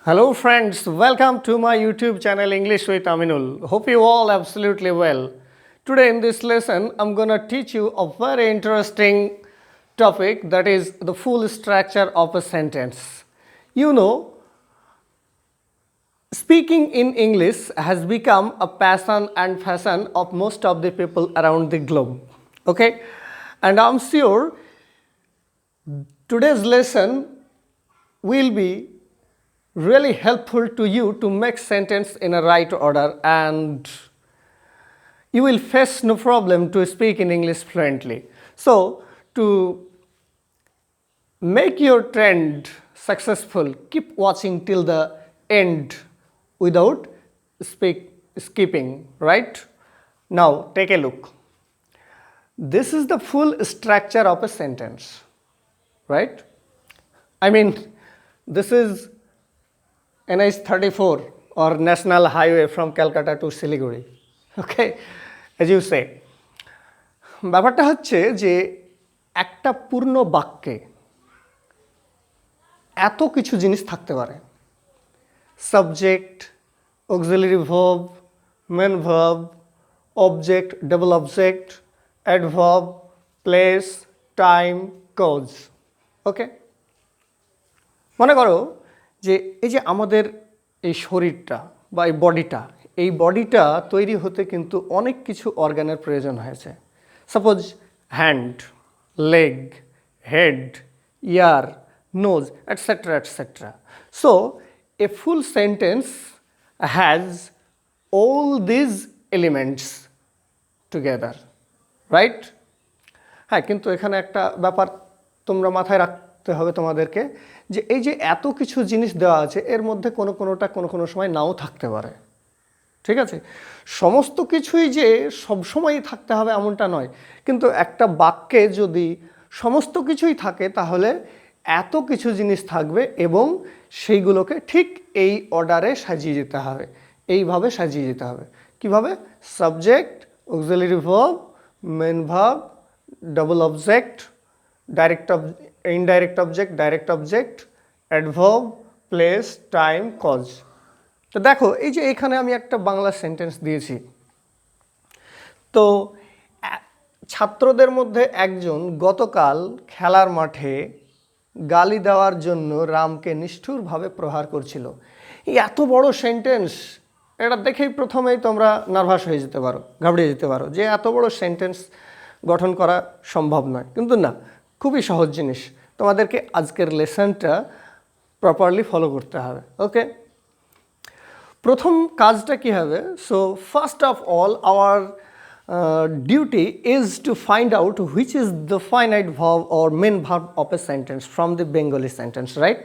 Hello friends, welcome to my YouTube channel English with Aminul. Hope you all absolutely well. Today in this lesson, I'm gonna teach you a very interesting topic, that is the full structure of a sentence. You know, speaking in English has become a passion and fashion of most of the people around the globe. Okay? And I'm sure today's lesson will be really helpful to you to make sentence in a right order, and you will face no problem to speak in English fluently. So to make your trend successful, keep watching till the end without skipping, right? Now take a look. This is the full structure of a sentence, right? I mean, this is NH 34 or National Highway from Calcutta to Siliguri. Okay, as you say. ব্যাপারটা হচ্ছে যে একটা পূর্ণ বাক্যে এত কিছু জিনিস থাকতে পারে। Subject, auxiliary verb, main verb, object, double object, adverb, place, time, cause. Okay, মনে করো যে এই যে আমাদের এই শরীরটা বা এই বডিটা তৈরি হতে কিন্তু অনেক কিছু অর্গানের প্রয়োজন হয়েছে। Suppose hand, leg, head, ear, nose, etcetera etcetera. So a full sentence has all these elements together, right? হ্যাঁ, কিন্তু এখানে একটা ব্যাপার তোমরা মাথায় রাখতে হবে তোমাদেরকে, যে এই যে এত কিছু জিনিস দেওয়া আছে এর মধ্যে কোনোটা কোনো সময় নাও থাকতে পারে। ঠিক আছে, সমস্ত কিছুই যে সবসময়ই থাকতে হবে এমনটা নয়, কিন্তু একটা বাক্যে যদি সমস্ত কিছুই থাকে তাহলে এত কিছু জিনিস থাকবে এবং সেইগুলোকে ঠিক এই অর্ডারে সাজিয়ে যেতে হবে, এইভাবে সাজিয়ে যেতে হবে। কিভাবে? Subject, auxiliary verb, main verb, double object, indirect object, direct object, adverb, place, time, cause. তো দেখো, এই যে এখানে আমি একটা বাংলা সেন্টেন্স দিয়েছি। তো ছাত্রদের মধ্যে একজন গতকাল খেলার মাঠে গালি দেওয়ার জন্য রামকে নিষ্ঠুরভাবে প্রহার করছিল। এই এত বড় সেন্টেন্স, এটা দেখেই প্রথমেই তোমরা নার্ভাস হয়ে যেতে পারো, ঘাবড়িয়ে যেতে পারো যে এত বড় সেন্টেন্স গঠন করা সম্ভব নয়। কিন্তু না, খুবই সহজ জিনিস। তোমাদেরকে আজকের লেসনটা প্রপারলি ফলো করতে হবে। ওকে, প্রথম কাজটা কী হবে? So first of all our duty is to find out which is the finite verb or main verb of a sentence from the Bengali sentence, right?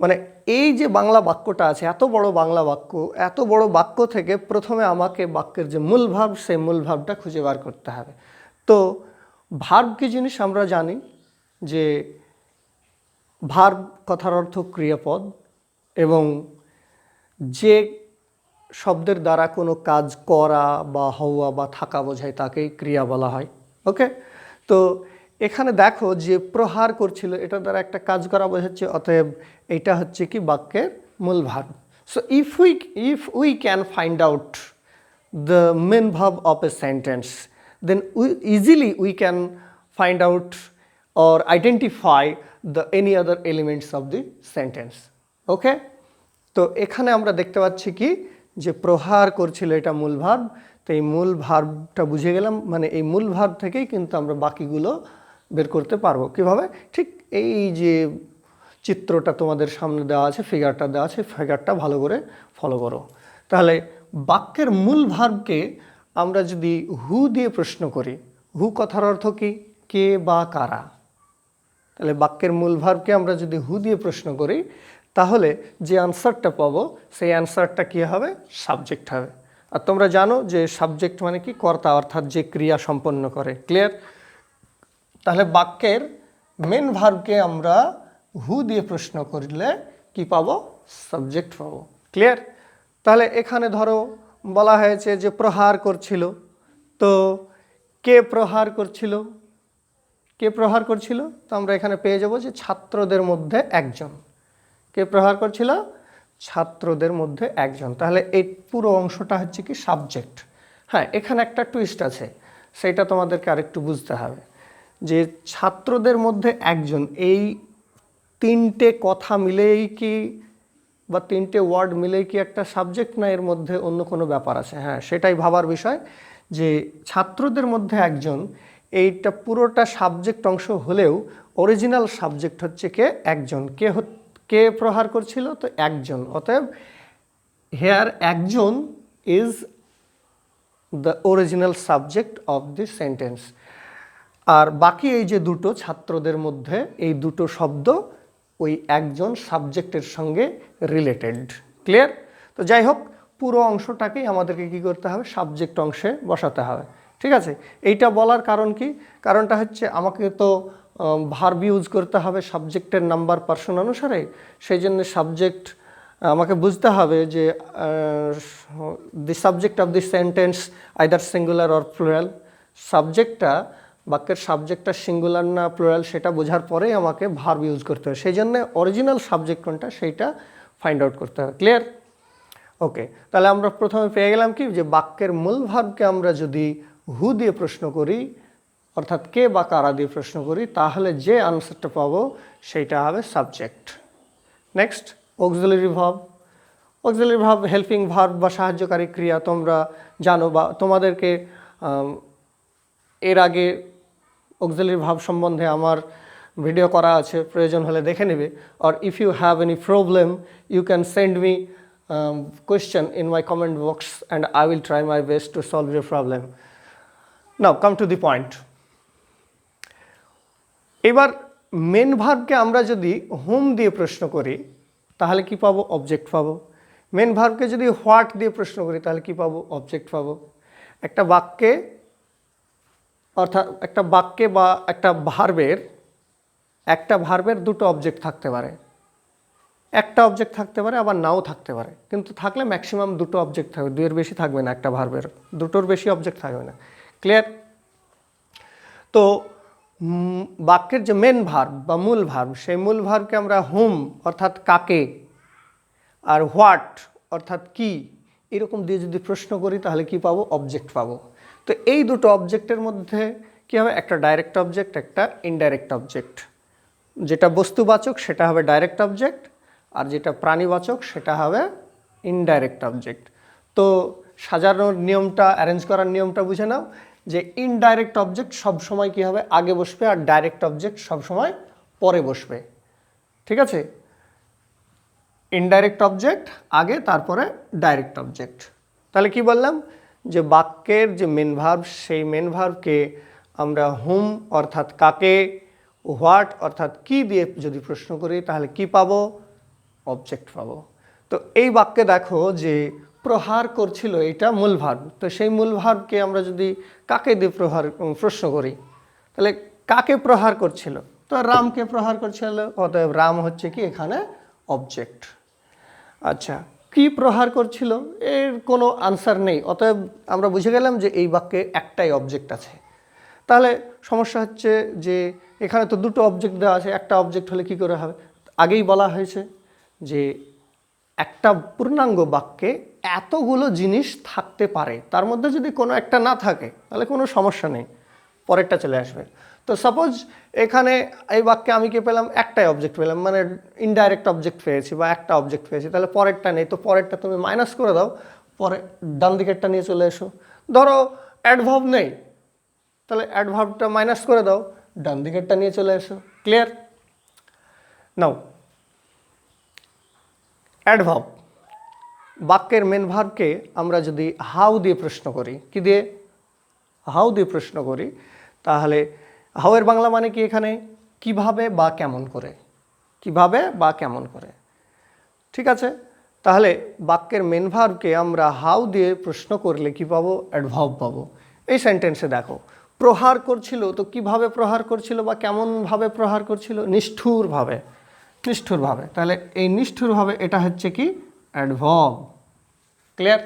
মানে এই যে বাংলা বাক্যটা আছে, এত বড় বাংলা বাক্য, এত বড় বাক্য থেকে প্রথমে আমাকে বাক্যের যে মূল ভার্ব, সেই মূল ভার্বটা খুঁজে বার করতে হবে। তো ভার্ব কী জিনিস আমরা জানি, যে ভার্ব কথার অর্থ ক্রিয়াপদ, এবং যে শব্দের দ্বারা কোনো কাজ করা বা হওয়া বা থাকা বোঝায় তাকেই ক্রিয়া বলা হয়। ওকে, তো এখানে দেখো যে প্রহার করছিল, এটার দ্বারা একটা কাজ করা বোঝাচ্ছে, অতএব এটা হচ্ছে কি বাক্যের মূল verb. So if we can find out the main verb of a sentence, then easily we can find out or identify the any other elements of the sentence. Okay, তো এখানে আমরা দেখতে পাচ্ছি কি, যে প্রহার করছিল, এটা মূল ভার্ব। তো এই মূল ভার্বটা বুঝে গেলাম, মানে এই মূল ভার্ব থেকেই কিন্তু আমরা বাকিগুলো বের করতে পারবো। কিভাবে? ঠিক এই যে চিত্রটা তোমাদের সামনে দেওয়া আছে, ফিগারটা দেওয়া আছে, ফিগারটা ভালো করে ফলো করো। তাহলে বাক্যের মূল ভার্বকে আমরা যদি হু দিয়ে প্রশ্ন করি, হু কথার অর্থ কি? কে বা কারা। তাহলে বাক্যের মূল ভার্বকে আমরা যদি হু দিয়ে প্রশ্ন করি, তাহলে যে আনসারটা পাবো সেই আনসারটা কী হবে? সাবজেক্ট হবে। আর তোমরা জানো যে সাবজেক্ট মানে কি? কর্তা, অর্থাৎ যে ক্রিয়া সম্পন্ন করে। ক্লিয়ার? তাহলে বাক্যের মেন ভার্বকে আমরা হু দিয়ে প্রশ্ন করলে কি পাবো? সাবজেক্ট পাবো। ক্লিয়ার? তাহলে এখানে ধরো বলা হয়েছে যে প্রহার করছিল, তো কে প্রহার করছিল? কে প্রহার করছিল? তো আমরা এখানে পেয়ে যাব যে ছাত্রদের মধ্যে একজন। কে প্রহার করছিল? ছাত্রদের মধ্যে একজন, তাহলে এই পুরো অংশটা হচ্ছে কি সাবজেক্ট। হ্যাঁ, এখানে একটা টুইস্ট আছে, সেটা তোমাদেরকে আরেকটু বুঝতে হবে যে ছাত্রদের মধ্যে একজন, এই তিনটে কথা মিলেই কি বা তিনটে ওয়ার্ড মিলেই কি একটা সাবজেক্ট, না এর মধ্যে অন্য কোনো ব্যাপার আছে? হ্যাঁ, সেটাই ভাবার বিষয় যে ছাত্রদের মধ্যে একজন, এইটা পুরোটা সাবজেক্ট অংশ হলেও অরিজিনাল সাবজেক্ট হচ্ছে কে? একজন। কে প্রহার করছিল? তো একজন। অতএব হেয়ার একজন is the original subject of this sentence. আর বাকি এই যে দুটো ছাত্রদের মধ্যে, এই দুটো শব্দ ওই একজন সাবজেক্টের সঙ্গে রিলেটেড। ক্লিয়ার? তো যাই হোক, পুরো অংশটাকেই আমাদেরকে কি করতে হবে? সাবজেক্ট অংশে বসাতে হবে। ঠিক আছে? এইটা বলার কারণ কি? কারণটা হচ্ছে আমাকে তো ভার্ব ইউজ করতে হবে সাবজেক্টের নাম্বার পার্সন অনুসারে। সেই জন্য সাবজেক্ট আমাকে বুঝতে হবে যে the subject of the sentence either singular or plural. সাবজেক্টটা, বাক্যের সাবজেক্টটা সিঙ্গুলার না প্লুরাল সেটা বোঝার পরেই আমাকে ভার্ব ইউজ করতে হবে। সেই জন্য অরিজিনাল সাবজেক্ট কোনটা সেইটা ফাইন্ড আউট করতে হবে। ক্লিয়ার? ওকে, তাহলে আমরা প্রথমে পেয়ে গেলাম কি, যে বাক্যের মূল ভার্বকে আমরা যদি হু দিয়ে প্রশ্ন করি, অর্থাৎ কে বা কারা দিয়ে প্রশ্ন করি, তাহলে যে আনসারটা পাবো সেইটা হবে subject. Next, auxiliary verb. Auxiliary verb helping verb বা সাহায্যকারী ক্রিয়া। তোমরা জানো বা তোমাদেরকে এর আগে অক্সিলারি ভার্ব সম্বন্ধে আমার ভিডিও করা আছে, প্রয়োজন হলে দেখে নেবে। Or if you have any problem you can send me question in my comment box and I will try my best to solve your problem. Now come to the point. এবার main ভার্বকে আমরা যদি home দিয়ে প্রশ্ন করি তাহলে কি পাবো? Object পাবো। মেন ভার্বকে যদি হোয়াট দিয়ে প্রশ্ন করি তাহলে কি পাবো? অবজেক্ট পাবো। একটা বাক্যে, অর্থাৎ একটা বাক্যে বা একটা ভার্বের দুটো অবজেক্ট থাকতে পারে। একটা অবজেক্ট থাকতে পারে, আবার নাও থাকতে পারে, কিন্তু থাকলে ম্যাক্সিমাম দুটো অবজেক্ট থাকবে, দুইয়ের বেশি থাকবে না। একটা ভার্বের দুটোর বেশি অবজেক্ট থাকবে না। ক্লিয়ার? তো বাক্যের যে মেন ভার্ব বা মূল ভার্ব, সেই মূল ভার্বকে আমরা হুম অর্থাৎ কাকে, আর হোয়াট অর্থাৎ কি, এরকম দিয়ে যদি প্রশ্ন করি তাহলে কি পাবো? অবজেক্ট পাবো। তো এই দুটো অবজেক্টের মধ্যে কি হবে? একটা ডাইরেক্ট অবজেক্ট, একটা ইনডাইরেক্ট অবজেক্ট। যেটা বস্তুবাচক সেটা হবে ডাইরেক্ট অবজেক্ট, আর যেটা প্রাণীবাচক সেটা হবে ইনডাইরেক্ট অবজেক্ট। তো সাজানোর নিয়মটা, অ্যারেঞ্জ করার নিয়মটা বুঝে নাও যে ইনডাইরেক্ট অবজেক্ট সবসময় কী হবে? আগে বসবে, আর ডাইরেক্ট অবজেক্ট সবসময় পরে বসবে। ঠিক আছে? ইনডাইরেক্ট অবজেক্ট আগে, তারপরে ডাইরেক্ট অবজেক্ট। তাহলে কি বললাম? যে বাক্যের যে মেন ভার্ব, সেই মেন ভার্বকে আমরা হুম অর্থাৎ কাকে, হোয়াট অর্থাৎ কি দিয়ে যদি প্রশ্ন করি তাহলে কি পাবো? অবজেক্ট পাবো। তো এই বাক্যে দেখো যে প্রহার করছিল, এটা মূল ভার্ব। তো সেই মূল ভার্বকে আমরা যদি কাকে দিয়ে প্রশ্ন করি তাহলে কাকে প্রহার করছিল? তো রামকে প্রহার করছিল, অতএব রাম হচ্ছে কি এখানে অবজেক্ট। আচ্ছা, কি প্রহার করছিল? এর কোনো আনসার নেই, অতএব আমরা বুঝে গেলাম যে এই বাক্যে একটাই অবজেক্ট আছে। তাহলে সমস্যা হচ্ছে যে এখানে তো দুটো অবজেক্ট দেওয়া আছে, একটা অবজেক্ট হলে কি করে হবে? আগেই বলা হয়েছে যে একটা পূর্ণাঙ্গ বাক্যে এতগুলো জিনিস থাকতে পারে, তার মধ্যে যদি কোনো একটা না থাকে তাহলে কোনো সমস্যা নেই, পরেরটা চলে আসবে। তো সাপোজ এখানে এই বাক্যে আমি কি পেলাম? একটাই অবজেক্ট পেলাম, মানে ইনডাইরেক্ট অবজেক্ট পেয়েছি বা একটা অবজেক্ট পেয়েছি। তাহলে পরেরটা নেই, তো পরেরটা তুমি মাইনাস করে দাও, পরে ডান দিকেরটা নিয়ে চলে এসো। ধরো অ্যাডভার্ব নেই, তাহলে অ্যাডভার্বটা মাইনাস করে দাও, ডান দিকেরটা নিয়ে চলে এসো। ক্লিয়ার? নাও অ্যাডভার্ব, বাক্যের মেন ভার্বকে আমরা যদি হাউ দিয়ে প্রশ্ন করি, কি দিয়ে? হাউ দিয়ে প্রশ্ন করি, তাহলে হাউ এর বাংলা মানে কি এখানে? কিভাবে বা কেমন করে, কিভাবে বা কেমন করে। ঠিক আছে? তাহলে বাক্যের মেন ভার্বকে আমরা হাউ দিয়ে প্রশ্ন করলে কি পাবো? অ্যাডভার্ব পাবো। এই সেন্টেন্সে দেখো প্রহার করছিল, তো কিভাবে প্রহার করছিল বা কেমনভাবে প্রহার করছিল? নিষ্ঠুরভাবে, নিষ্ঠুরভাবে। তাহলে এই নিষ্ঠুরভাবে এটা হচ্ছে কি? অ্যাডভার্ব। ক্লিয়ার?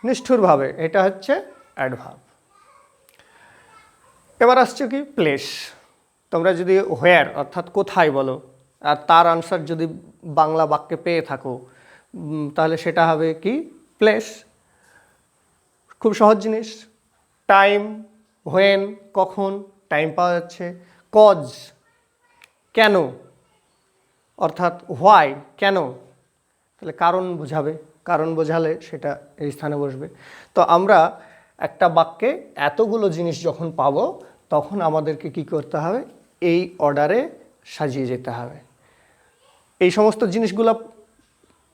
নিষ্ঠুরভাবে এটা হচ্ছে অ্যাডভার্ব। এবার আসছে কি? প্লেস। তোমরা যদি হোয়ার অর্থাৎ কোথায় বলো, আর তার আনসার যদি বাংলা বাক্যে পেয়ে থাকো তাহলে সেটা হবে কি প্লেস। খুব সহজ জিনিস। টাইম, হোয়েন কখন, টাইম পাওয়া যাচ্ছে। কজ কেন, অর্থাৎ হোয়াই কেন, তাহলে কারণ বোঝাবে, কারণ বোঝালে সেটা এই স্থানে বসবে। তো আমরা একটা বাক্যে এতগুলো জিনিস যখন পাবো তখন আমাদেরকে কি করতে হবে, এই অর্ডারে সাজিয়ে যেতে হবে। এই সমস্ত জিনিসগুলো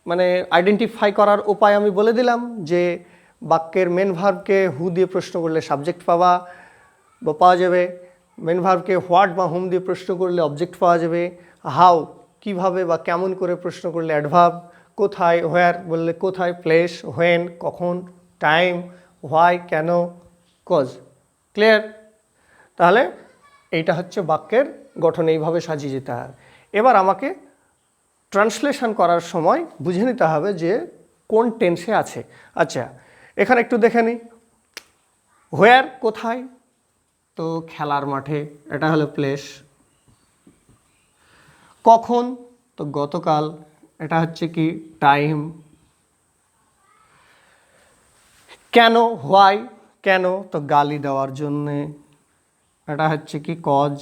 মানে আইডেন্টিফাই করার উপায় আমি বলে দিলাম, যে বাক্যের মেন ভার্বকে হু দিয়ে প্রশ্ন করলে সাবজেক্ট পাওয়া যাবে, মেন ভার্বকে হোয়াট বা হুম দিয়ে প্রশ্ন করলে অবজেক্ট পাওয়া যাবে, হাউ কিভাবে বা কেমন করে প্রশ্ন করলে অ্যাডভার্ব, কোথায় হোয়ার বললে কোথায়, প্লেস হোয়েন কখন, টাইম হোয়াই কেন, কজ। ক্লিয়ার? তাহলে এইটা হচ্ছে বাক্যের গঠন, এইভাবে সাজিয়ে যেতে হবে। এবার আমাকে ট্রান্সলেশন করার সময় বুঝে নিতে হবে যে কোন টেন্সে আছে। আচ্ছা, এখানে একটু দেখে নিই। হোয়ার কোথায়, তো খেলার মাঠে, এটা হলো প্লেস। কখন, তো গতকাল, এটা হচ্ছে কি টাইম। কেন, হোয়াই কেন, তো গালি দেওয়ার জন্যে, এটা হচ্ছে কি কজ।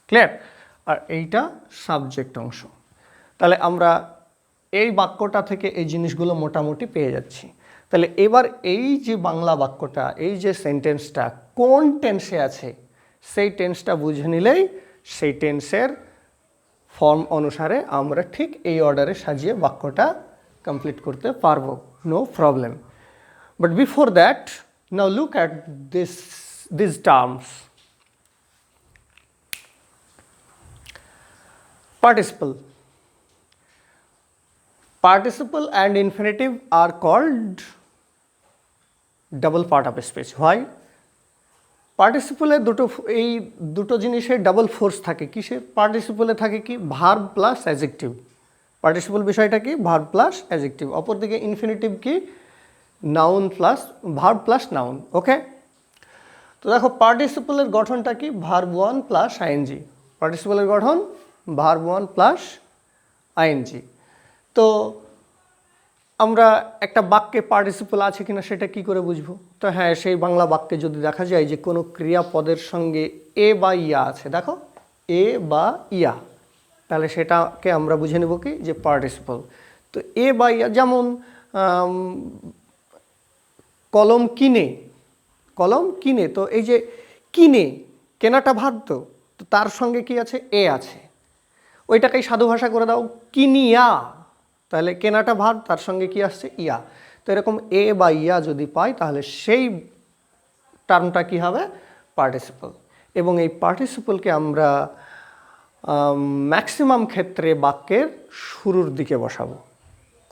ক্লিয়ার? আর এইটা সাবজেক্ট অংশ। তাহলে আমরা এই বাক্যটা থেকে এই জিনিসগুলো মোটামুটি পেয়ে যাচ্ছি। তাহলে এবার এই যে বাংলা বাক্যটা, এই যে সেন্টেন্সটা কোন টেন্সে আছে সেই টেন্সটা বুঝে নিলেই সেই টেন্সের ফর্ম অনুসারে আমরা ঠিক এই অর্ডারে সাজিয়ে বাক্যটা কমপ্লিট করতে পারবো, no problem. But before that, now look at this terms. Participle. Participle and infinitive are called double part of speech. Why? পার্টিসিপলে এই দুটো জিনিসের ডাবল ফোর্স থাকে। কিসে? পার্টিসিপলে থাকে কি ভার্ব প্লাস অ্যাডজেক্টিভ। পার্টিসিপল বিষয়টা কি ভার্ব প্লাস অ্যাডজেক্টিভ। অপরদিকে ইনফিনিটিভ কি noun plus verb plus noun. Okay, তো দেখো পার্টিসিপলের গঠনটা কি ভার্ব ওয়ান প্লাস আইএনজি। পার্টিসিপলের গঠন ভার্ব ওয়ান প্লাস আইএনজি। তো আমরা একটা বাক্যে পার্টিসিপল আছে কিনা সেটা কি করে বুঝবো? তো হ্যাঁ, সেই বাংলা বাক্যে যদি দেখা যায় যে কোনো ক্রিয়াপদের সঙ্গে এ বা ইয়া আছে, দেখো এ বা ইয়া, তাহলে সেটাকে আমরা বুঝে নেব কি যে পার্টিসিপল। তো এ বা ইয়া, যেমন কলম কিনে, কলম কিনে, তো এই যে কিনে কেনাটা ভার্ব, তো তার সঙ্গে কি আছে এ আছে, ওইটাকেই সাধু ভাষা করে দাও কিনিয়া, তাহলে কেনাটা ভার্ব তার সঙ্গে কি আসছে ইয়া। তো এরকম এ বা ইয়া যদি পাই তাহলে সেই টার্মটা কি হবে পার্টিসিপল। এবং এই পার্টিসিপলকে আমরা ম্যাক্সিমাম ক্ষেত্রে বাক্যের শুরুর দিকে বসাবো।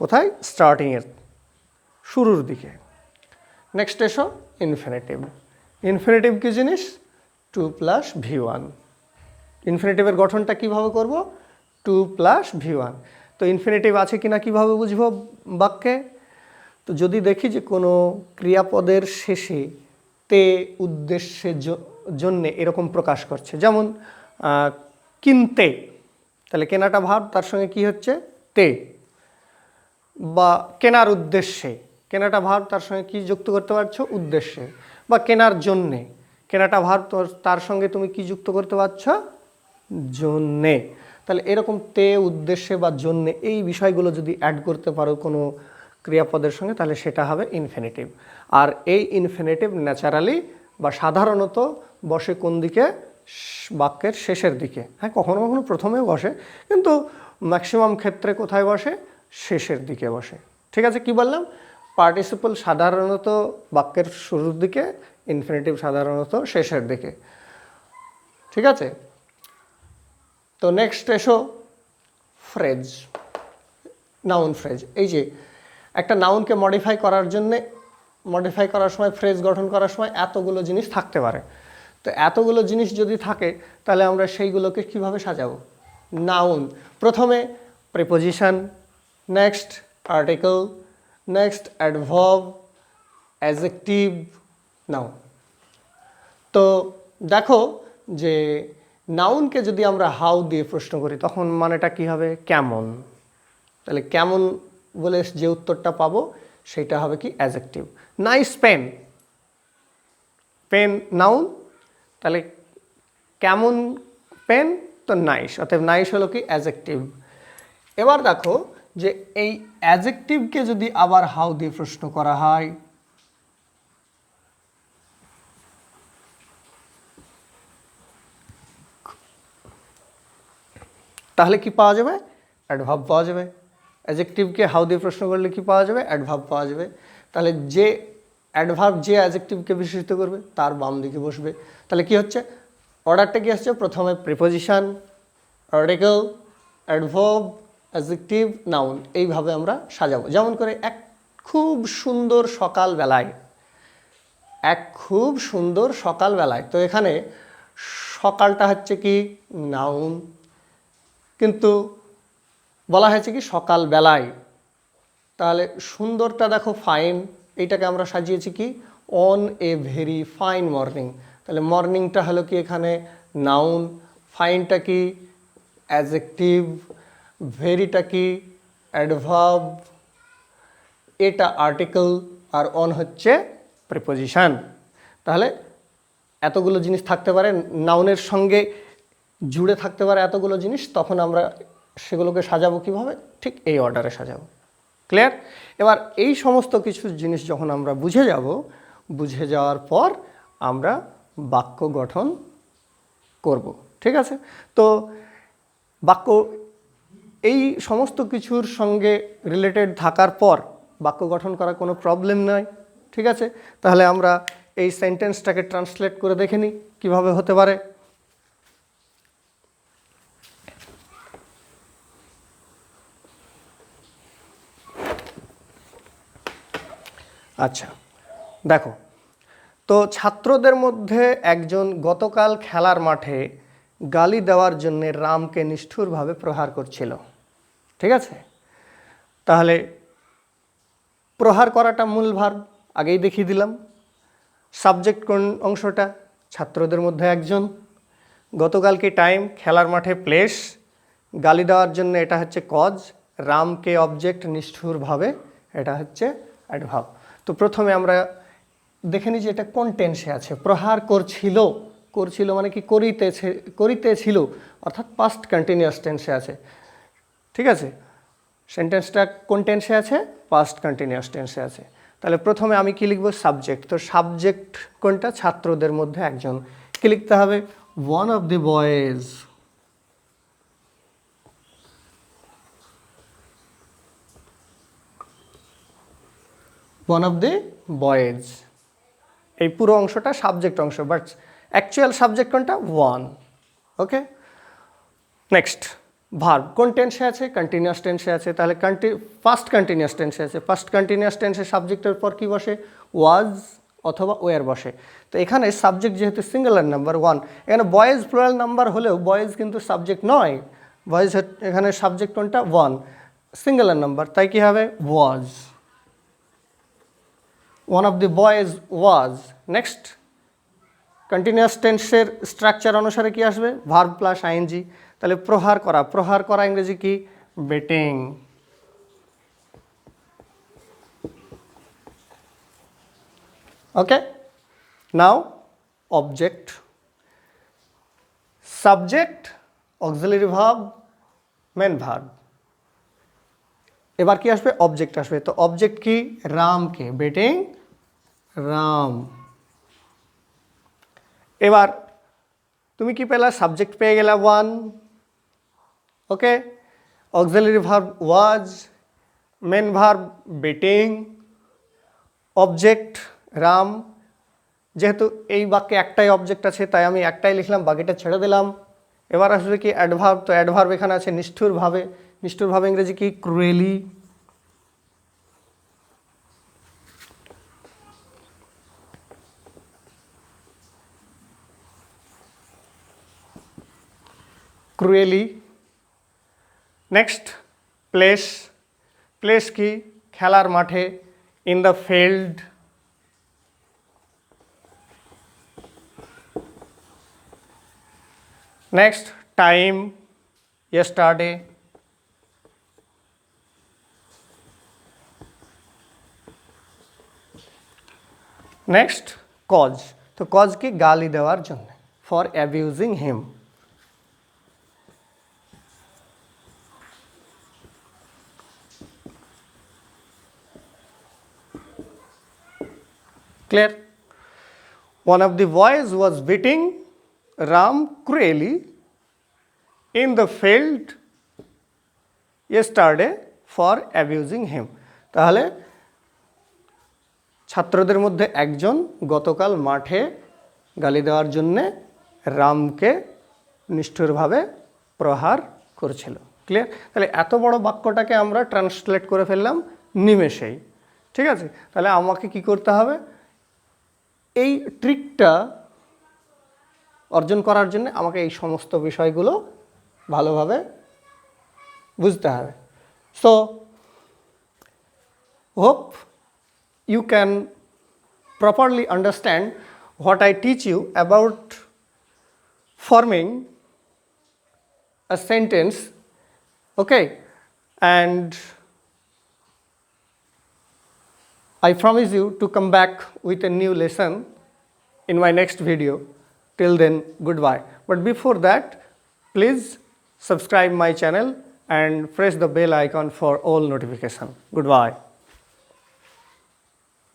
কোথায়? স্টার্টিংয়ের শুরুর দিকে। নেক্সট এসো ইনফিনিটিভ। ইনফিনিটিভ কি জিনিস? 2 প্লাস V1। ইনফিনিটিভের গঠনটা কিভাবে করব? 2 প্লাস V1। তো ইনফিনিটিভ আছে কিনা কিভাবে বুঝবো বাক্যে? তো যদি দেখি যে কোনো ক্রিয়াপদের শেষে তে উদ্দেশ্যের জন্যে এরকম প্রকাশ করছে, যেমন কিনতে, তাহলে কেনাটা ভার্ব তার সঙ্গে কি হচ্ছে তে, বা কেনার উদ্দেশ্যে, কেনাটা ভার্ব তার সঙ্গে কি যুক্ত করতে পারছো উদ্দেশ্যে, বা কেনার জন্যে, কেনাটা ভার্ব তার সঙ্গে তুমি কি যুক্ত করতে পারছো জন্যে। তাহলে এরকম তে উদ্দেশ্যে বা জন্যে এই বিষয়গুলো যদি অ্যাড করতে পারো কোনো ক্রিয়াপদের সঙ্গে তাহলে সেটা হবে ইনফিনিটিভ। আর এই ইনফিনিটিভ ন্যাচারালি বা সাধারণত বসে কোন দিকে? বাক্যের শেষের দিকে। হ্যাঁ, কখনো কখনো প্রথমেও বসে, কিন্তু ম্যাক্সিমাম ক্ষেত্রে কোথায় বসে? শেষের দিকে বসে। ঠিক আছে, কি বললাম? পার্টিসিপল সাধারণত বাক্যের শুরুর দিকে, ইনফিনিটিভ সাধারণত শেষের দিকে। ঠিক আছে, তো নেক্সট এসো ফ্রেজ, নাউন ফ্রেজ। এই যে একটা নাউনকে মডিফাই করার জন্যে, মডিফাই করার সময়, ফ্রেজ গঠন করার সময় এতগুলো জিনিস থাকতে পারে। তো এতগুলো জিনিস যদি থাকে তাহলে আমরা সেইগুলোকে কিভাবে সাজাবো? নাউন, প্রথমে preposition, next article, next adverb, adjective, noun. তো দেখো যে নাউনকে যদি আমরা হাউ দিয়ে প্রশ্ন করি তখন মানেটা কি হবে? কেমন। তাহলে কেমন বলে যে উত্তরটা পাবো সেটা হবে কি? Adjective. Nice pen, pen noun, তাহলে কেমন পেন, তো নাইস, অতএব নাইস হলো কি? অ্যাডজেক্টিভ। এবার দেখো যে এই অ্যাডজেক্টিভকে যদি আবার হাউ দিয়ে প্রশ্ন করা হয়, তাহলে কি পাওয়া যাবে? অ্যাডভার্ব পাওয়া যাবে। অ্যাডজেক্টিভকে হাউ দিয়ে প্রশ্ন করলে কি পাওয়া যাবে? অ্যাডভার্ব পাওয়া যাবে। তাহলে যে অ্যাডভার্ব যে অ্যাডজেক্টিভকে বিশেষিত করবে তার বাম দিকে বসবে। তাহলে কি হচ্ছে? অর্ডারটা কি আসছে? প্রথমে preposition, article, adverb, adjective, noun, এইভাবে আমরা সাজাবো। যেমন করে এক খুব সুন্দর সকালবেলায়, এক খুব সুন্দর সকালবেলায়, তো এখানে সকালটা হচ্ছে কি? নাউন, কিন্তু বলা হয়েছে কি? সকালবেলায়। তাহলে সুন্দরটা দেখো ফাইন, এইটাকে আমরা সাজিয়েছি কি? On a very fine morning. তাহলে মর্নিংটা হলো কি এখানে? নাউন, ফাইনটা কি? অ্যাডজেক্টিভ, ভেরিটা কি? অ্যাডভার্ব, এটা আর্টিকেল, আর অন হচ্ছে প্রিপোজিশন। তাহলে এতগুলো জিনিস থাকতে পারে, নাউনের সঙ্গে জুড়ে থাকতে পারে এতগুলো জিনিস, তখন আমরা সেগুলোকে সাজাবো কিভাবে? ঠিক এই অর্ডারে সাজাবো। ক্লিয়ার? এবার এই সমস্ত কিছু জিনিস যখন আমরা বুঝে যাব, বুঝে যাওয়ার পর আমরা বাক্য গঠন করব। ঠিক আছে? তো বাক্য এই সমস্ত কিছুর সঙ্গে রিলেটেড থাকার পর বাক্য গঠন করা কোনো প্রবলেম নয়। ঠিক আছে? তাহলে আমরা এই সেন্টেন্সটাকে ট্রান্সলেট করে দেখে নিই কীভাবে হতে পারে। আচ্ছা দেখো, তো ছাত্রদের মধ্যে একজন গতকাল খেলার মাঠে গালি দেওয়ার জন্য রামকে নিষ্ঠুরভাবে প্রহার করছিল। ঠিক আছে? তাহলে প্রহার করাটা মূল ভার্ব, আগেই দেখিয়ে দিলাম। সাবজেক্ট কোন অংশটা? ছাত্রদের মধ্যে একজন, গতকালকে টাইম, খেলার মাঠে প্লেস, গালি দেওয়ার জন্য এটা হচ্ছে কজ, রামকে অবজেক্ট, নিষ্ঠুরভাবে এটা হচ্ছে অ্যাডভার্ব। তো প্রথমে আমরা দেখে নিই যে এটা কোন টেন্সে আছে। প্রহার করছিল, করছিল মানে কি? করিতেছে, করিতেছিল, অর্থাৎ পাস্ট কন্টিনিউয়াস টেন্সে আছে। ঠিক আছে? সেন্টেন্সটা কোন টেন্সে আছে? পাস্ট কন্টিনিউয়াস টেন্সে আছে। তাহলে প্রথমে আমি কি লিখব? সাবজেক্ট। তো সাবজেক্ট কোনটা? ছাত্রদের মধ্যে একজন। কি লিখতে হবে? One of the boys. One of the boys, এই পুরো অংশটা সাবজেক্ট অংশ, বাট অ্যাকচুয়াল সাবজেক্ট কোনটা? ওয়ান। ওকে, নেক্সট ভার্ব কোন টেন্সে আছে? কন্টিনিউয়াস টেন্সে আছে। তাহলে ফার্স্ট কন্টিনিউয়াস টেন্সে আছে। ফার্স্ট কন্টিনিউয়াস টেন্সে সাবজেক্টের পর কি বসে? ওয়াজ অথবা ওয়ার বসে। তো এখানে সাবজেক্ট যেহেতু সিঙ্গুলার নাম্বার ওয়ান, এখানে বয়েজ প্লুরাল নাম্বার হলেও বয়েজ কিন্তু সাবজেক্ট নয়। বয়েজ এখানে সাবজেক্ট কোনটা? ওয়ান, সিঙ্গুলার নাম্বার, তাই কি হবে? Was. One of the boys was. Next continuous টেন্সের স্ট্রাকচার অনুসারে কি আসবে? Verb plus ING. তাহলে প্রহার করা, প্রহার করা ইংরেজি কি? Beating. Okay, now object, subject, auxiliary verb, main verb. এবার কি আসবে? অবজেক্ট আসবে। তো অবজেক্ট কি? রামকে, বেটিং রাম। এবার তুমি কি পেলা? সাবজেক্ট পেয়ে গেলা one. Okay, auxiliary verb was, main verb betting, object Ram. যেহেতু এই বাক্যে একটাই অবজেক্ট আছে তাই আমি একটাই লিখলাম, বাকিটা ছেড়ে দিলাম। এবার আসবে কি? অ্যাডভার্ব। তো অ্যাডভার্ব এখানে আছে নিষ্ঠুরভাবে। নিষ্ঠুরভাবে ইংরেজি কি? Cruelly. Cruelly. Next place. Place কি? খেলার মাঠে, in the field. Next, time, yesterday. Next, cause. तो cause की गाली देवार जन्य, for abusing him. Clear? One of the boys was beating Ram cruelly in the field yesterday for abusing him. তাহলে ছাত্রদের মধ্যে একজন গতকাল মাঠে গালি দেওয়ার জন্যে রামকে নিষ্ঠুরভাবে প্রহার করেছিল। ক্লিয়ার? তাহলে এত বড় বাক্যটাকে আমরা ট্রান্সলেট করে ফেললাম নিমেষেই। ঠিক আছে? তাহলে আমাকে কি করতে হবে? এই ট্রিকটা অর্জন করার জন্য আমাকে এই সমস্ত বিষয়গুলো ভালোভাবে বুঝতে হবে। So hope you can properly understand what I teach you about forming a sentence, okay? And I promise you to come back with a new lesson in my next video. Till then, goodbye. But before that, please subscribe my channel and press the bell icon for all notification. Goodbye.